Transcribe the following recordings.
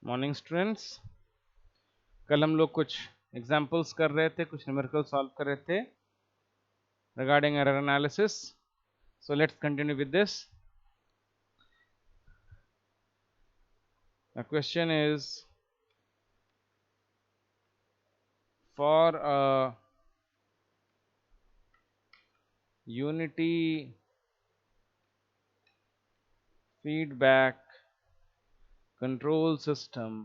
Morning students. कल हम लोग कुछ एग्जाम्पल्स कर रहे थे, कुछ न्यूमेरिकल सॉल्व कर रहे थे regarding error analysis. So let's continue with this. The question is for a unity feedback control system.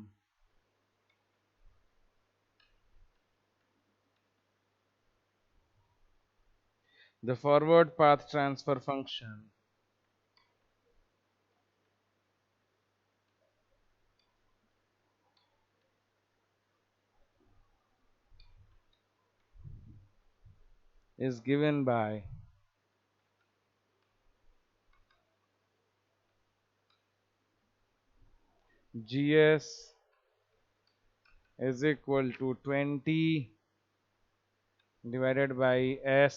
The forward path transfer function is given by GS is equal to 20 divided by S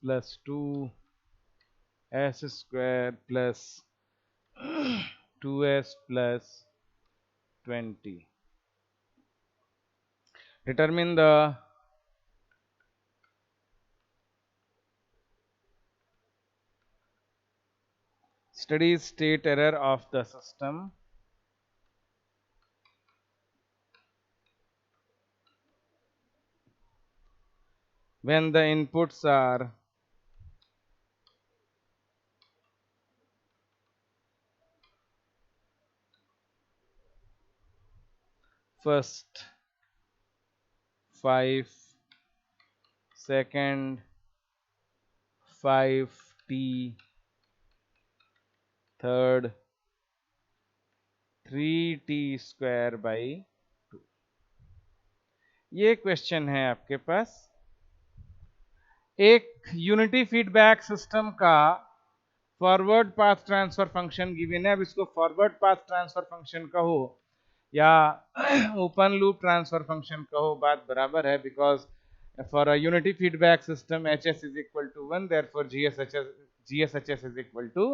plus 2 S square plus 2S plus 20. Determine the steady state error of the system when the inputs are first 5, second 5t, third 3t square by 2. ये question है आपके पास. एक unity feedback system का forward path transfer function given है. अब इसको forward path transfer function कहो या ओपन लूप ट्रांसफर फंक्शन कहो, बात बराबर है. Because for a unity feedback system HS is equal to 1, therefore GSHS is equal to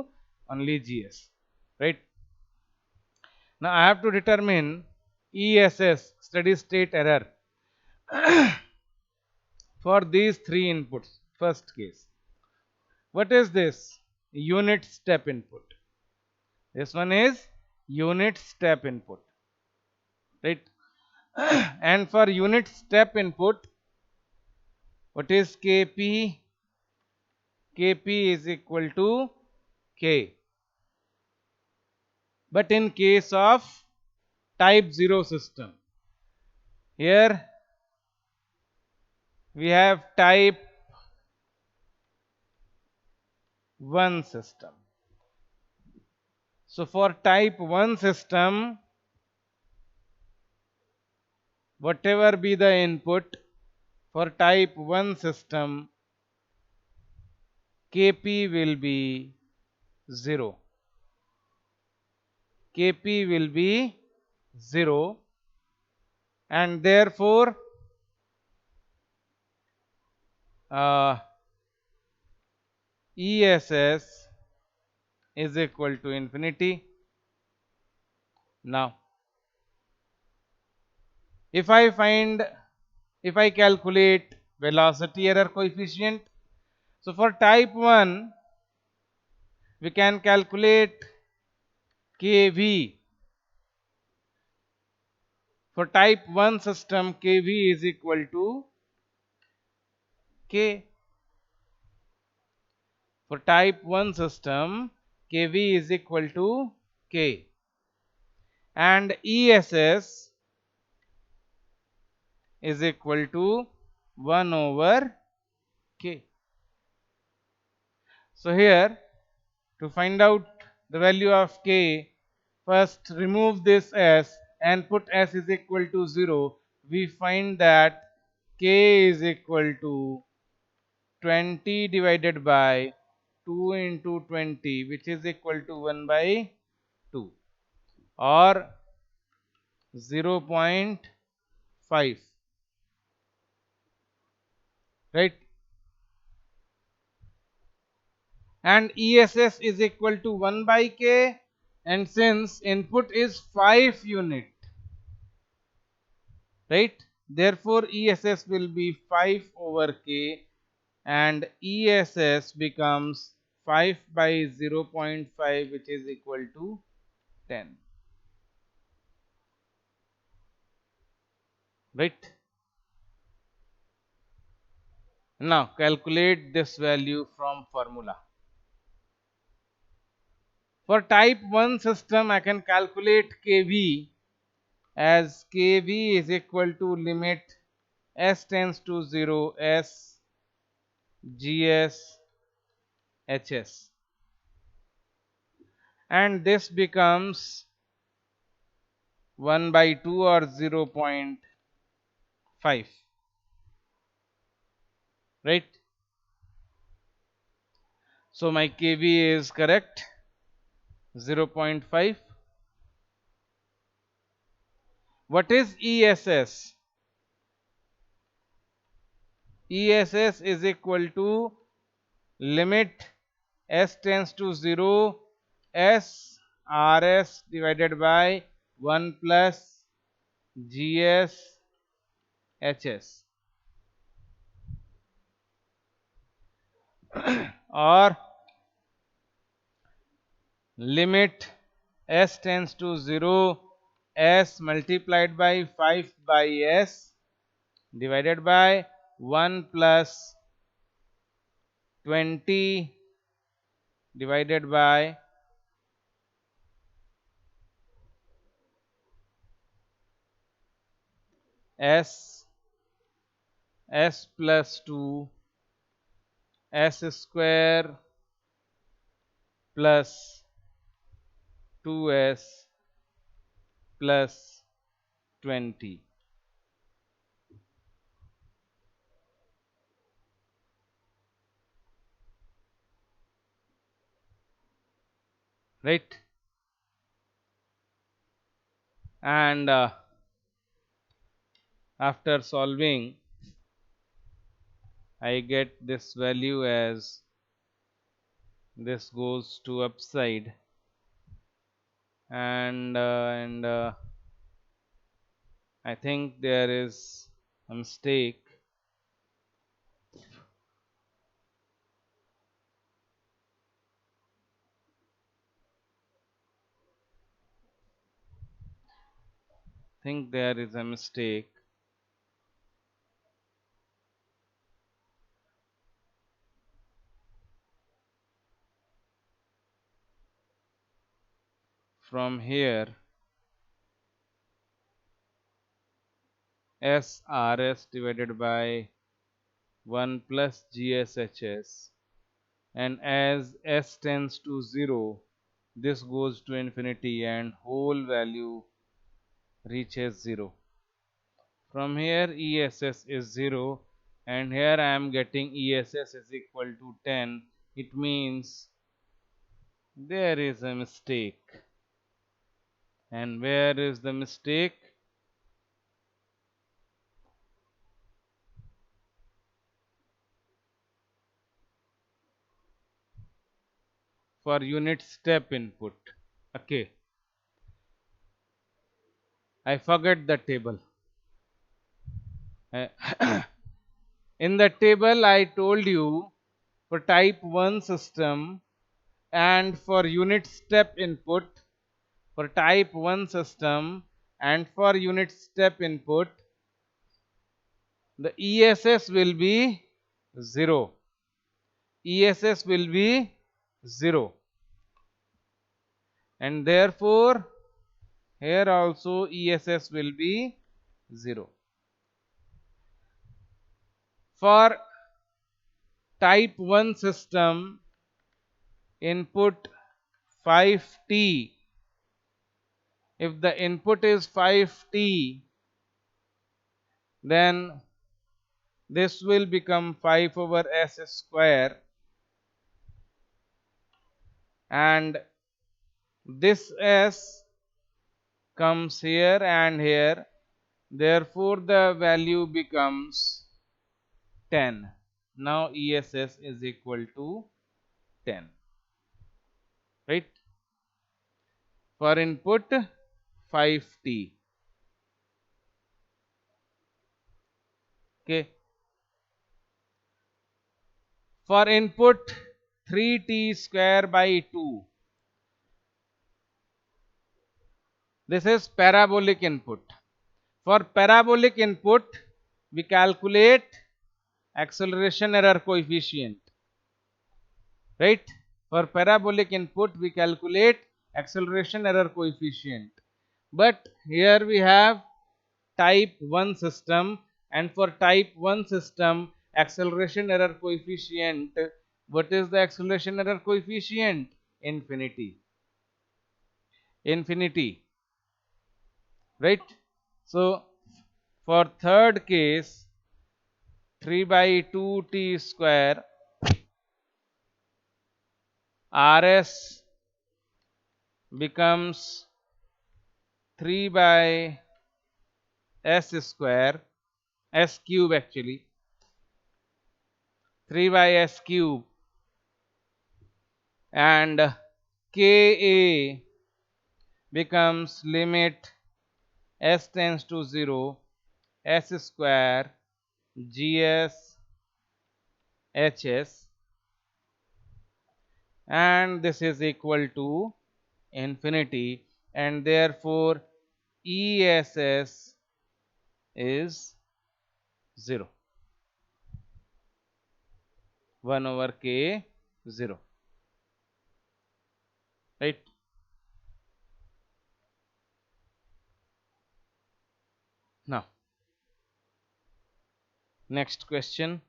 only GS, right? Now I have to determine ESS, steady state error, for these three inputs. First case, what is this? Unit step input. This one is unit step input, right? And for unit step input, what is KP? KP is equal to K. But in case of type 0 system, here we have type 1 system. So for type 1 system, whatever be the input for type 1 system, KP will be 0. KP will be 0, and therefore ESS is equal to infinity. Now if I calculate velocity error coefficient, so for type 1 we can calculate KV. For type 1 system, KV is equal to K. For type 1 system, KV is equal to K. And ESS is equal to 1 over K. So here, to find out the value of K, first remove this S and put S is equal to 0. We find that K is equal to 20 divided by 2 into 20, which is equal to 1 by 2, or 0.5, right? And ESS is equal to 1 by K and since input is 5 unit, right, therefore ESS will be 5 over k, and ESS becomes 5 by 0.5, which is equal to 10, right. Now calculate this value from formula. For type 1 system, I can calculate kV as kV is equal to limit s tends to 0 s gs hs, and this becomes 1 by 2 or 0.5, right. So my kV is correct, 0.5. What is ESS? ESS is equal to limit s tends to 0 s rs divided by 1 plus gs hs, or limit s tends to 0 s multiplied by 5 by s divided by 1 plus 20 divided by s plus 2 s square plus 2s plus 20, right. And after solving, I get this value as this goes to upside, and I think there is a mistake. Think there is a mistake. From here, SRS divided by 1 plus GSHS, and as S tends to 0, this goes to infinity and whole value reaches 0. From here ESS is 0, and here I am getting ESS is equal to 10. It means there is a mistake. And where is the mistake? For unit step input. Okay, I forget the table. In the table I told you, for type 1 system and for unit step input, for type 1 system and for unit step input, the ESS will be 0. ESS will be 0, and therefore here also ESS will be 0. For type 1 system, input 5t, if the input is 5t, then this will become 5 over s square, and this s comes here and here, therefore the value becomes 10. Now ESS is equal to 10, right. for input 5t. Okay, for input 3t square by 2, this is parabolic input. For parabolic input, we calculate acceleration error coefficient, right? For parabolic input, we calculate acceleration error coefficient. But here we have type 1 system, and for type 1 system, acceleration error coefficient, what is the acceleration error coefficient? Infinity. Infinity, right? So for third case, 3 by 2t square Rs becomes 3 by s square, s cube actually, 3 by s cube, and Ka becomes limit s tends to 0, s square gs hs, and this is equal to infinity, and therefore ess is 0, 1 over k 0, right? Now next question.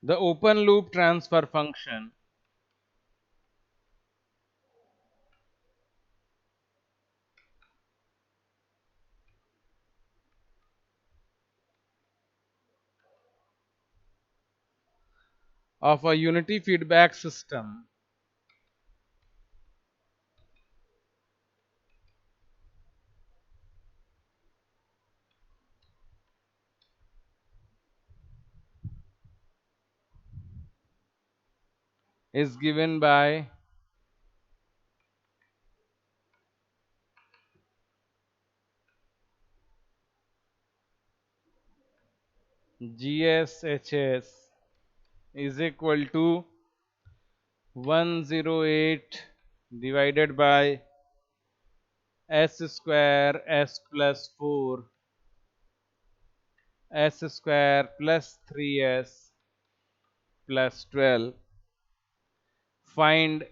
The open loop transfer function of a unity feedback system is given by GSHS is equal to 108 divided by s square s plus 4 s square plus 3s plus 12. Find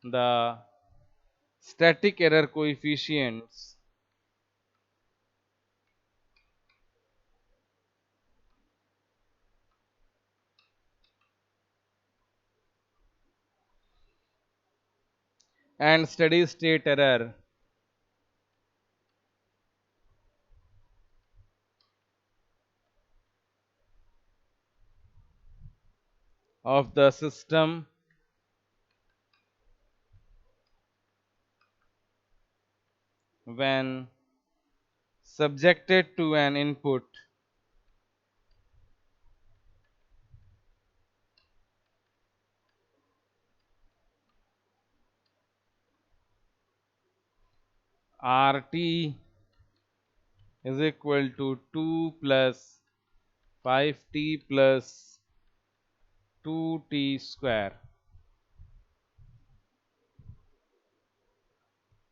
the static error coefficients and steady state error of the system when subjected to an input RT is equal to 2 plus 5t plus 2t square,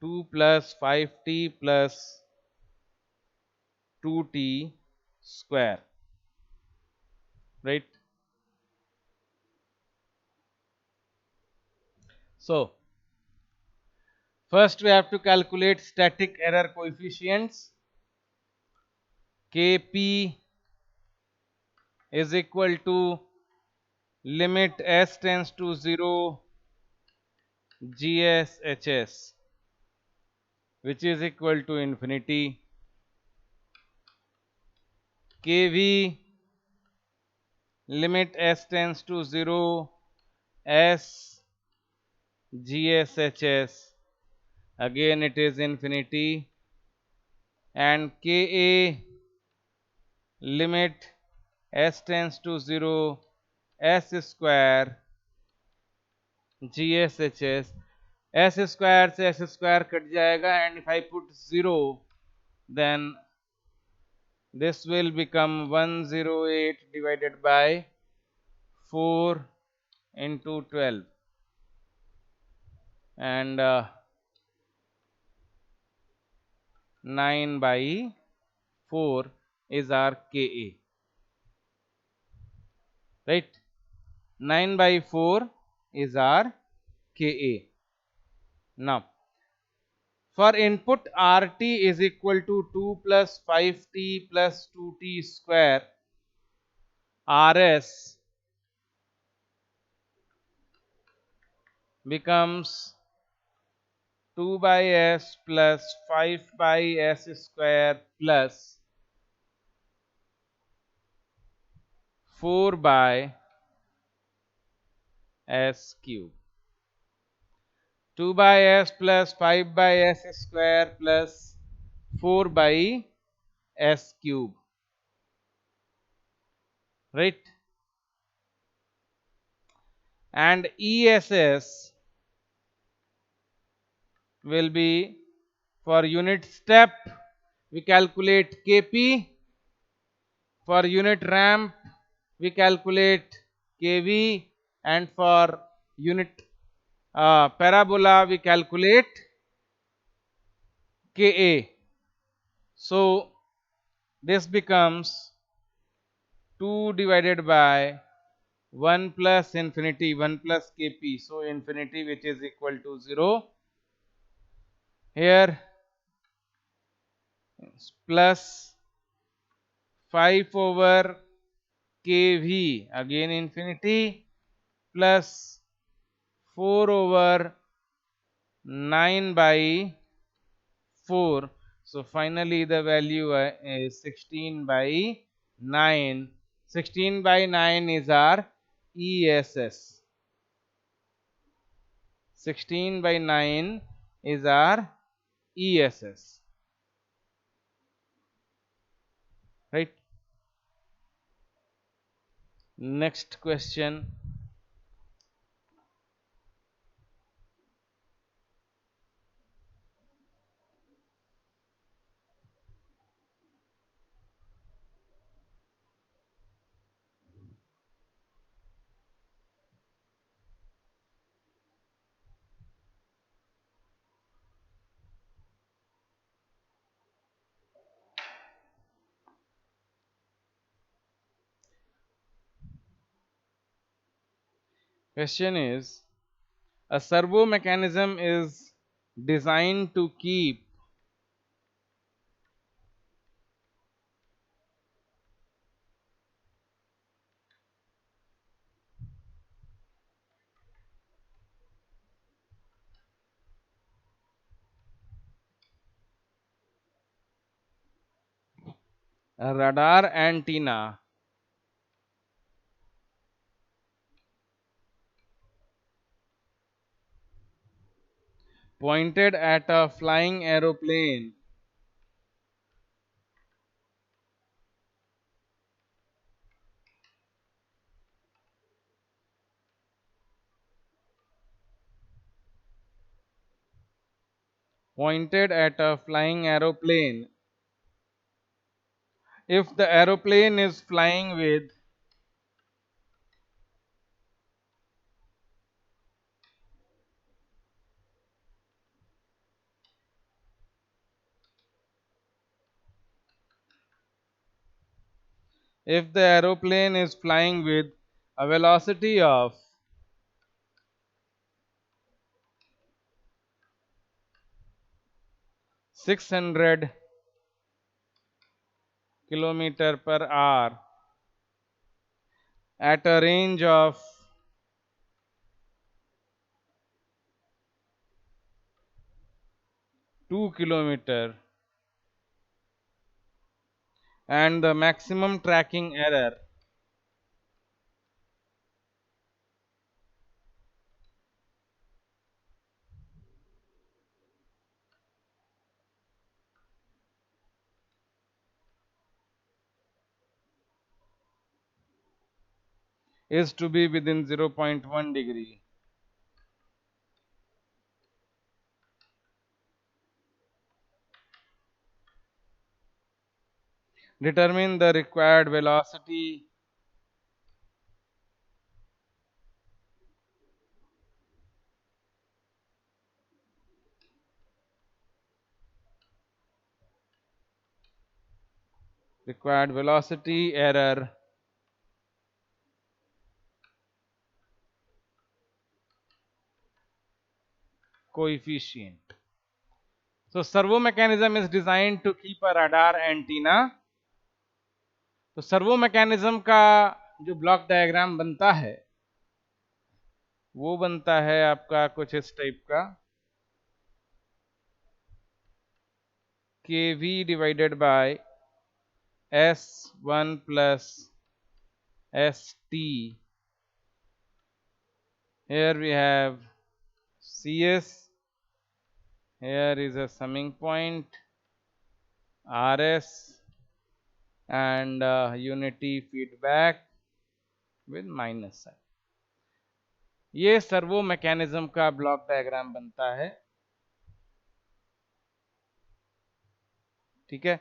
2 plus 5t plus 2t square, right? So First we have to calculate static error coefficients. Kp is equal to limit s tends to 0 GSHS, which is equal to infinity. Kv limit s tends to 0 S GSHS, again it is infinity. And Ka limit s tends to 0 S square GSHS. S square से S square cut जाएगा, and if I put 0 then this will become 108 divided by 4 into 12, and 9 by 4 is our Ka, right? 9 by 4 is our Ka. Now, for input RT is equal to 2 plus 5t plus 2t square, Rs becomes 2 by s plus 5 by s square plus 4 by s cube. 2 by s plus 5 by s square plus 4 by s cube, right? And ESS will be, for unit step we calculate Kp, for unit ramp we calculate Kv, and for unit parabola we calculate Ka. So this becomes 2 divided by 1 plus infinity, 1 plus Kp, so infinity, which is equal to 0. Here plus 5 over Kv, again infinity, plus 4 over 9 by 4. So finally the value is 16 by 9. 16 by 9 is our ESS. 16 by 9 is our ESS, right? Next question. Question is, a servo mechanism is designed to keep a radar antenna pointed at a flying aeroplane pointed at a flying aeroplane. If the aeroplane is flying with if the aeroplane is flying with a velocity of 600 kilometer per hour at a range of 2 kilometer, and the maximum tracking error is to be within 0.1 degree. Determine the required velocity error coefficient. So servo mechanism is designed to keep a radar antenna. तो servo mechanism का जो block diagram बनता है वो बनता है आपका कुछ इस टाइप का, kv divided by s1 plus st. Here we have cs, here is a summing point rs, and unity feedback with minus sign. ये सर्वो मैकेनिज्म का ब्लॉक डायग्राम बनता है, ठीक है।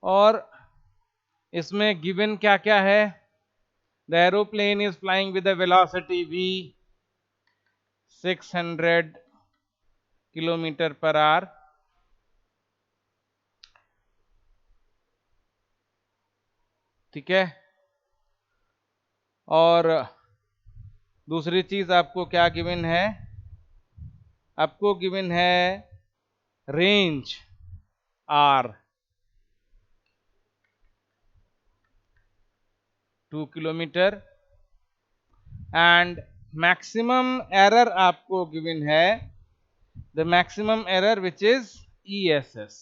और इसमें गिवन क्या क्या है, the aeroplane is flying with a velocity v 600 kilometre per hour, ठीक है। और दूसरी चीज आपको क्या गिवन है, आपको गिवन है range r 2 kilometre, and maximum error आपको गिवन है, the maximum error which is ESS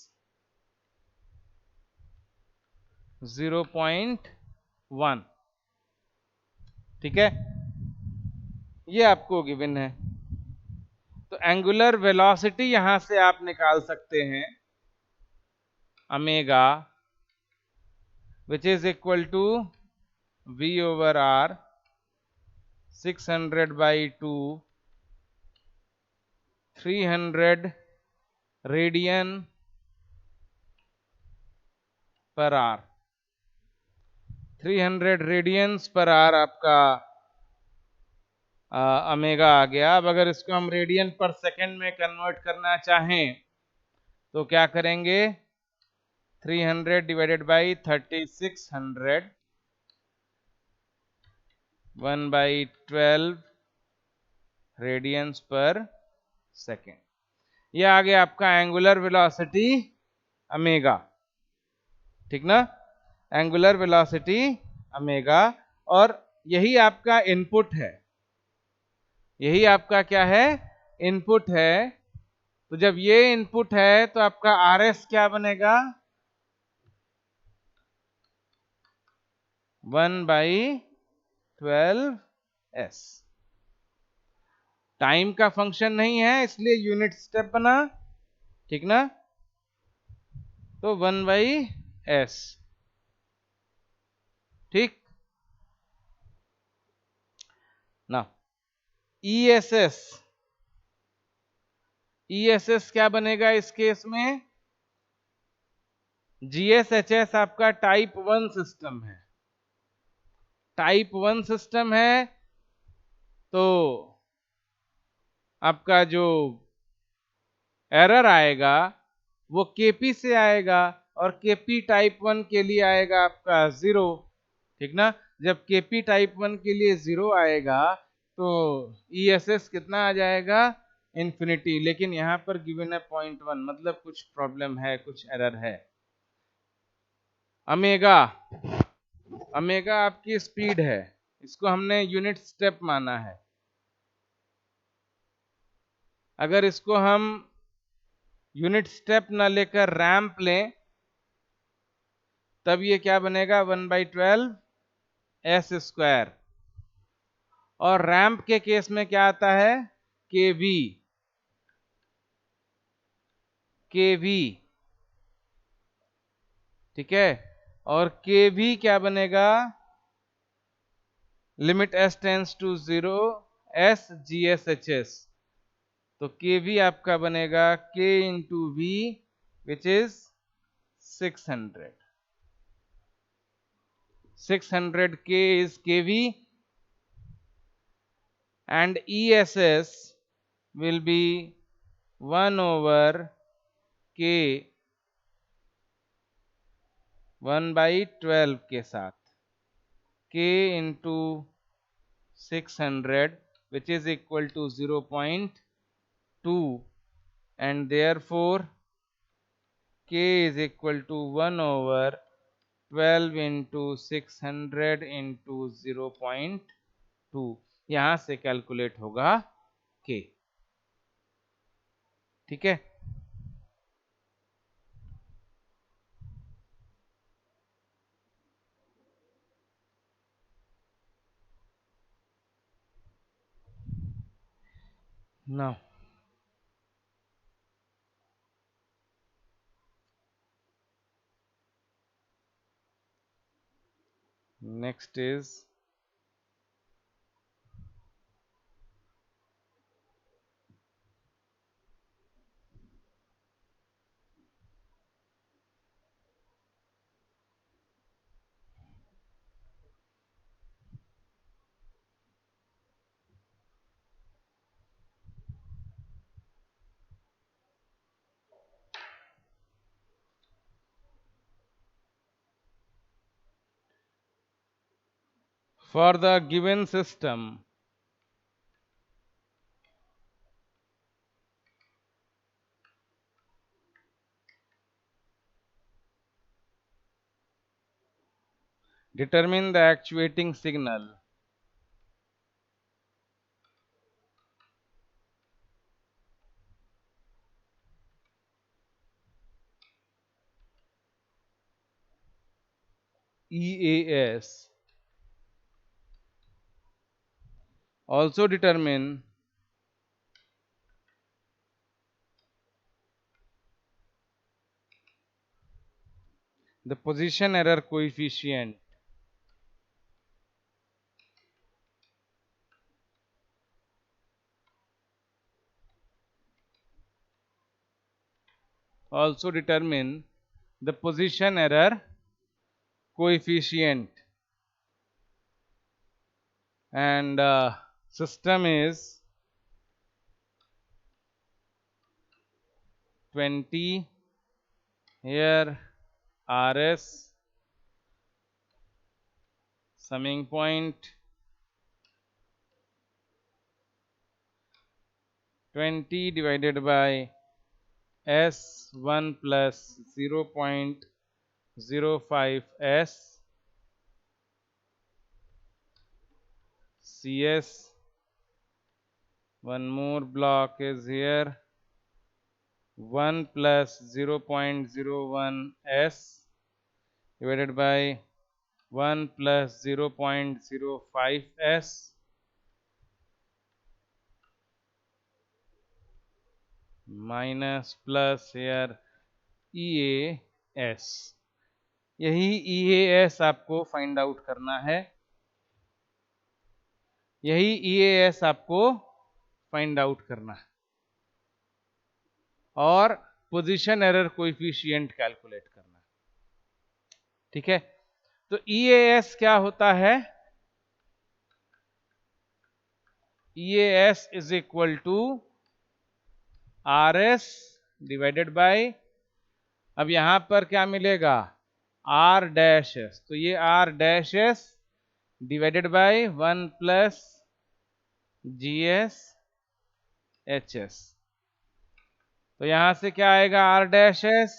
0.1, ठीक है, ये आपको गिवन है। तो एंगुलर वेलोसिटी यहां से आप निकाल सकते हैं omega, which is equal to v over r 600 by 2 300 radian per hour, 300 radians per hour आपका ओमेगा आ गया। अब अगर इसको हम रेडियन पर सेकंड में कन्वर्ट करना चाहें तो क्या करेंगे, 300 डिवाइडेड बाई 3600 1/12 रेडियंस पर सेकेंड, ये आ गया आपका एंगुलर वेलोसिटी ओमेगा, ठीक ना, एंगुलर वेलोसिटी ओमेगा। और यही आपका इनपुट है, यही आपका क्या है, इनपुट है। तो जब ये इनपुट है तो आपका RS क्या बनेगा, 1/12s। टाइम का फंक्शन नहीं है इसलिए यूनिट स्टेप बना, ठीक ना, तो 1/s, ठीक ना। ESS क्या बनेगा इस केस में, GSHS आपका टाइप 1 सिस्टम है, टाइप 1 सिस्टम है, तो आपका जो एरर आएगा वो KP से आएगा, और KP टाइप 1 के लिए आएगा आपका 0, ठीक ना। जब KP टाइप 1 के लिए 0 आएगा तो ई एस एस कितना आ जाएगा, इन्फिनिटी। लेकिन यहाँ पर गिवन है 0.1, मतलब कुछ प्रॉब्लम है, कुछ एरर है। अमेगा, अमेगा आपकी स्पीड है, इसको हमने यूनिट स्टेप माना है। अगर इसको हम यूनिट स्टेप ना लेकर रैंप लें तब ये क्या बनेगा, 1/12 एस स्क्वायर। और रैंप के केस में क्या आता है, केवी, केवी, ठीक है। और केवी क्या बनेगा, limit s tends to 0 s G s H s. तो केवी आपका बनेगा K into V which is 600। 600 K is kV and ESS will be 1 over K 1/12 के साथ, K into 600 which is equal to 0.2 and therefore K is equal to 1 over 12 into 600 into 0.2। यहां से calculate होगा K, ठीक है। Now next is for the given system determine the actuating signal EAS, also determine the position error coefficient also determine the position error coefficient and system is 20, here RS summing point 20 divided by S1 plus 0.05 S CS. One more block is here, 1 plus 0.01 S divided by 1 plus 0.05 S minus plus here EAS। यही EAS आपको find out करना है, यही EAS आपको find out करना है और position error coefficient calculate करना है, ठीक है। तो EAS क्या होता है, EAS is equal to RS divided by, अब यहां पर क्या मिलेगा, R डैश S, तो ये R dash S divided by 1 plus GS HS। तो यहां से क्या आएगा, R dash S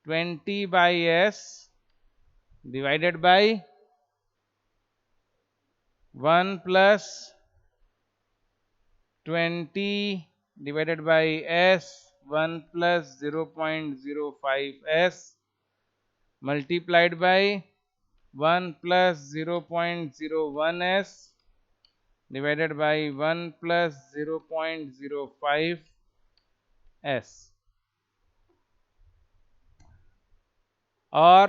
20/S divided by 1 plus 20 divided by S 1 plus 0.05 S multiplied by 1 plus 0.01 S divided by 1 plus 0.05 S और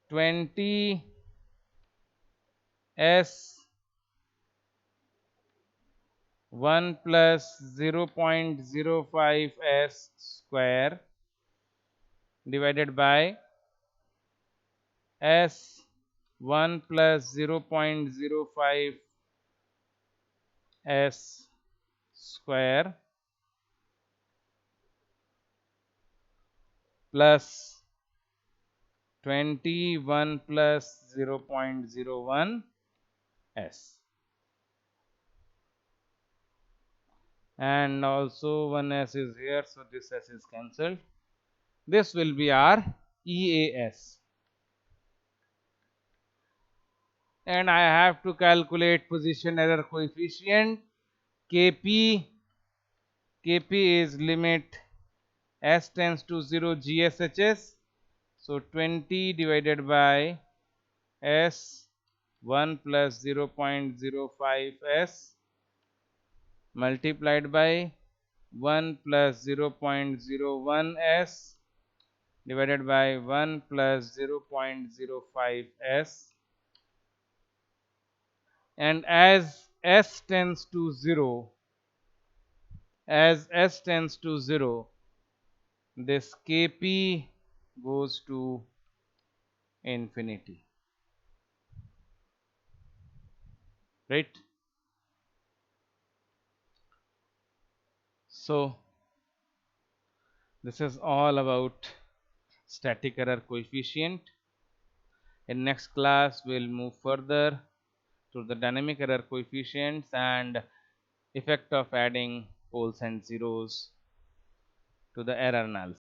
20 S 1 plus 0.05 S square divided by S 1 plus 0.05 S square plus 21 plus 0.01 S, and also one S is here, so this S is cancelled. This will be our EAS, and I have to calculate position error coefficient. KP is limit S tends to 0 GSHS, so 20 divided by S 1 plus 0.05 S multiplied by 1 plus 0.01 S divided by 1 plus 0.05 S, and as S tends to 0, this Kp goes to infinity, right? So this is all about static error coefficient. In next class we'll move further to the dynamic error coefficients and effect of adding poles and zeros to the error analysis.